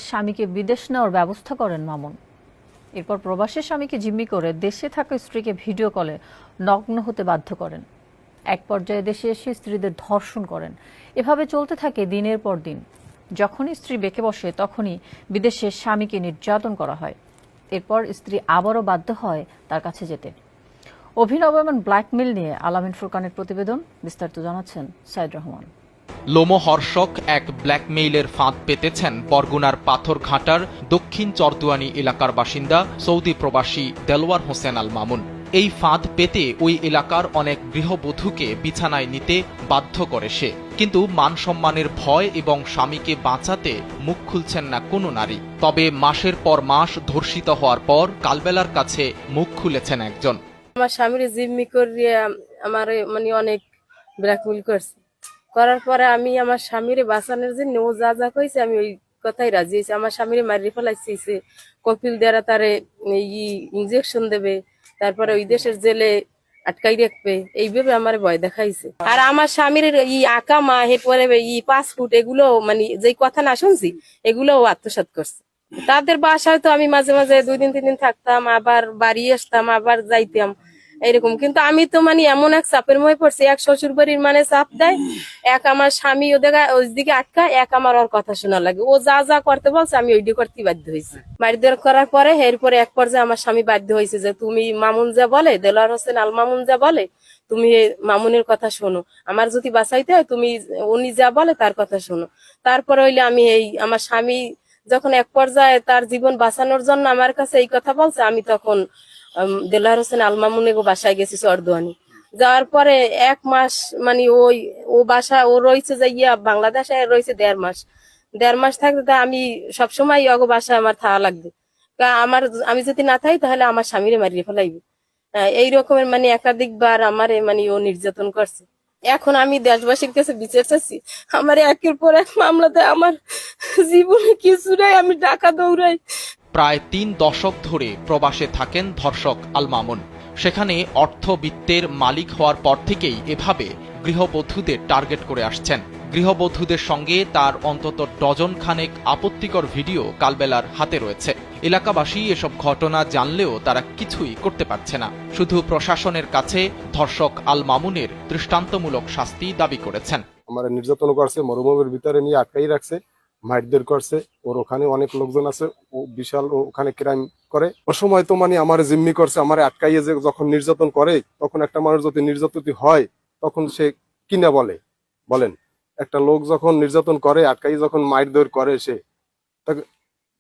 স্বামীকে বিদেশ নেওয়ার ব্যবস্থা করেন মামুন। এরপর প্রবাসী স্বামীকে জিম্মি করে দেশে থাকা স্ত্রীকে ভিডিও কলে নগ্ন হতে বাধ্য করেন। এক পর্যায়ে দেশে এসে স্ত্রীদের ধর্ষণ করেন। এভাবে চলতে থাকে দিনের পর দিন। যখনই স্ত্রী বেঁকে বসে তখনই বিদেশে স্বামীকে নির্যাতন করা হয়। এরপর স্ত্রী আবারও বাধ্য হয় তার কাছে যেতে। অভিনব এমন ব্ল্যাকমেইল নিয়ে আলামিন ফুরকানের প্রতিবেদন। বিস্তারিত জানাচ্ছেন সাইদ রহমান। লোমহর্ষক এক ব্ল্যাকমেইলের ফাঁদ পেতেছেন বরগুনার পাথরঘাটার দক্ষিণ চরদুয়ানি এলাকার বাসিন্দা সৌদি প্রবাসী দেলোয়ার হোসেন আল মামুন। এই ফাঁদ পেতে ওই এলাকার অনেক গৃহবধূকে বিছানায় নিতে বাধ্য করে সে। কিন্তু মান সম্মানের ভয় এবং স্বামীকে বাঁচাতে মুখ খুলছেন না কোনো নারী। তবে মাসের পর মাস ধর্ষিত হওয়ার পর কালবেলার কাছে মুখ খুলেছেন একজন। আমার স্বামীর জিম্মি করিয়ে আমার অনেক ব্ল্যাকমেইল করছে। করার পরে আমি আমার স্বামীর বাঁচানোর জন্য ও যা যা কইছে আমি ওই কথাই রাজি হয়েছি। আমার স্বামীর মারিয়ে ফেলাইছে, কপিল দ্বারা তারে ইনজেকশন দেবে, তারপরে ওই দেশের জেলে আটকাই রাখবে, এইভাবে আমার ভয় দেখাইছে। আর আমার স্বামীর আকামা এরপরে পাসপোর্ট এগুলো যে কথা না শুনছি এগুলো ও আত্মসাৎ করছে। তাদের বাসায় তো আমি মাঝে মাঝে 2 দিন 3 দিন থাকতাম, আবার বাড়ি আসতাম, আবার যাইতাম এরকম। কিন্তু আমি তো এমন এক চাপের মধ্যে পড়ছি, এক শ্বশুর বাড়ির চাপ দেয়, এক আমার স্বামী ওইদিকে আটকা, এক আমার ওর কথা শোনা লাগে। ও যা যা করতে বলছে আমি ওইটি করতে বাধ্য হয়েছি। মারধর করার পরে এরপরে এক পর্যায়ে আমার স্বামী বাধ্য হয়েছে যে তুমি মামুন যা বলে, দেলোয়ার হোসেন আল মামুন যা বলে তুমি মামুনের কথা শোনো, আমার যদি বাঁচাইতে হয় তুমি উনি যা বলে তার কথা শোনো। তারপরে হইলে আমি আমার স্বামী যখন এক পর্যায়ে তার জীবন বাঁচানোর জন্য আমার কাছে এই কথা বলছে, আমি তখন দেলোয়ার হোসেন আল মামুনের বাসায় গেছি চরদুয়ানি। যাওয়ার পরে 1 মাস ও বাসা ও রয়েছে যাইয়া বাংলাদেশে রয়েছে 1.5 মাস। 1.5 মাস থাকতে আমি সবসময় অগো বাসায় আমার থাকা লাগবে। আমি যদি না থাকি তাহলে আমার স্বামীরে মারিয়ে ফেলাইবে। এই রকমের একাধিকবার আমারে ও নির্যাতন করছে। এখন আমি দেশবাসীর কাছে বিচার চাচ্ছি। আমার একের পর এক মামলাতে আমার জীবনে কিছু নাই, আমি টাকা দৌড়াই। প্রায় 3 দশক ধরে প্রবাসে থাকেন ধর্ষক আল মামুন। সেখানে অর্থবিত্তের মালিক হওয়ার পর থেকেই এভাবে গৃহবধূদের টার্গেট করে আসছেন। গৃহবধূদের সঙ্গে তার অন্তত ডজন খানেক আপত্তিকর ভিডিও কালবেলার হাতে রয়েছে। এলাকাবাসী এসব ঘটনা জানলেও তারা কিছুই করতে পারছে না। শুধু প্রশাসনের কাছে ধর্ষক আল মামুনের দৃষ্টান্তমূলক শাস্তি দাবি করেছেন। আমার নির্যাতন করছে, মরুভূমির ভিতরে নিয়ে আটকাই রাখছে, মারধর করছে। ওর ওখানে অনেক লোকজন আছে, ও বিশাল ওখানে ক্রাইম করে। ও সময় তো আমার জিম্মি করছে, আমার আটকাইয়ে যে যখন নির্যাতন করে, তখন একটা মানুষ যদি নির্যাতিত হয় তখন সে কিনা বলেন একটা লোক যখন নির্যাতন করে, আটকাই যখন মারধর করে, সে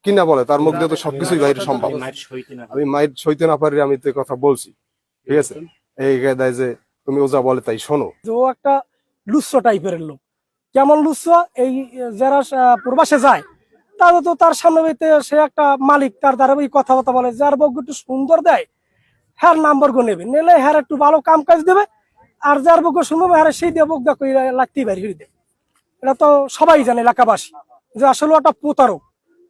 কিনা বলে তার মধ্যে তো সবকিছুই বাইরে সম্ভব। আমি মায়ের সইতে না পারি, আমি তো কথা বলছি, ঠিক আছে। এই দেয় যে তুমি ওজা বলে তাই শোনো। ও একটা লুচ্ছ টাইপের লোক। কেমন লুচ্ছ, এই যারা প্রবাসে যায় তারা তো তার সামনে সে একটা মালিক, তার দ্বারা ওই কথাবার্তা বলে, যার বউ একটু সুন্দর দেয় হ্যার নাম্বার গো নেবে, নিলে হ্যার একটু ভালো কাম কাজ দেবে, আর যার বউ শুনবে হ্যাঁ সেই দিয়ে বউ দেখো লাগতেই পারি দেবে। এটা তো সবাই জানে এলাকাবাসী যে আসলে একটা প্রতারক।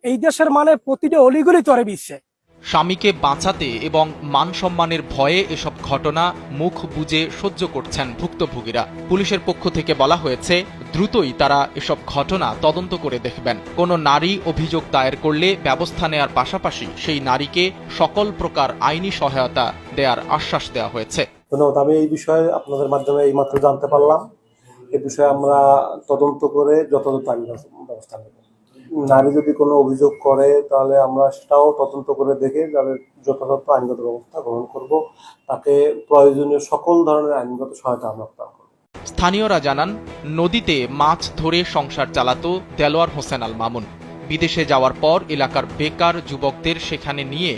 এই দেশের প্রতিটা অলিগলি তরে বিচ্ছে। স্বামীকে বাঁচাতে এবং মান সম্মানের ভয়ে এসব ঘটনা মুখ বুজে সহ্য করছেন ভুক্তভোগীরা। পুলিশের পক্ষ থেকে বলা হয়েছে দ্রুতই তারা এসব ঘটনা তদন্ত করে দেখবেন। কোনো নারী অভিযোগ দায়ের করলে ব্যবস্থা নেয়ার পাশাপাশি সেই নারীকে সকল প্রকার আইনি সহায়তা দেওয়ার আশ্বাস দেওয়া হয়েছে। ধন্যবাদ। আমি এই বিষয়ে আপনাদের মাধ্যমে এইমাত্র জানতে পারলাম। এ বিষয়ে আমরা তদন্ত করে যথাযথ আইনি ব্যবস্থা নেব। নারী যদি কোনো অভিযোগ করে তাহলে আমরা সেটাও তদন্ত করে দেখে যাদের যথাযথ আইনগত ব্যবস্থা গ্রহণ করব, তাকে প্রয়োজনীয় সকল ধরনের আইনগত সহায়তা আমরা প্রদান করব। স্থানীয়রা জানান, নদীতে মাছ ধরে সংসার চালাতো দেলোয়ার হোসেন আল মামুন। বিদেশে যাওয়ার পর এলাকার বেকার যুবকদের সেখানে নিয়ে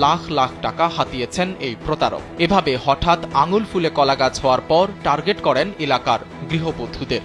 লাখ লাখ টাকা হাতিয়েছেন এই প্রতারক। এভাবে হঠাৎ আঙুল ফুলে কলাগাছ হওয়ার পর টার্গেট করেন এলাকার গৃহবধূদের।